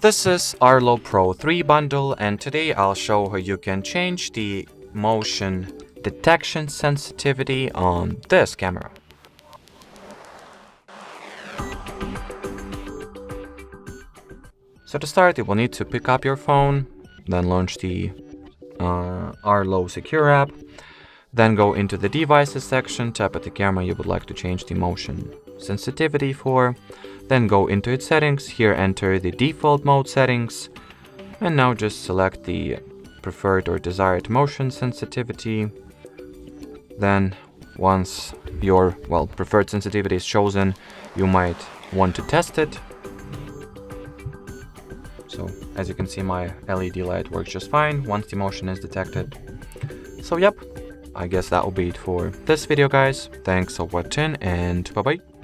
This is ARLO Pro 3 bundle, and today I'll show how you can change the motion detection sensitivity on this camera. So to start, you will need to pick up your phone, then launch the ARLO Secure app, then go into the devices section, tap at the camera you would like to change the motion sensitivity for, then go into its settings, here enter the default mode settings, and now just select the preferred or desired motion sensitivity. Then once your preferred sensitivity is chosen, you might want to test it. So as you can see, my LED light works just fine once the motion is detected. So yep, I guess that will be it for this video, guys. Thanks for watching, and bye bye.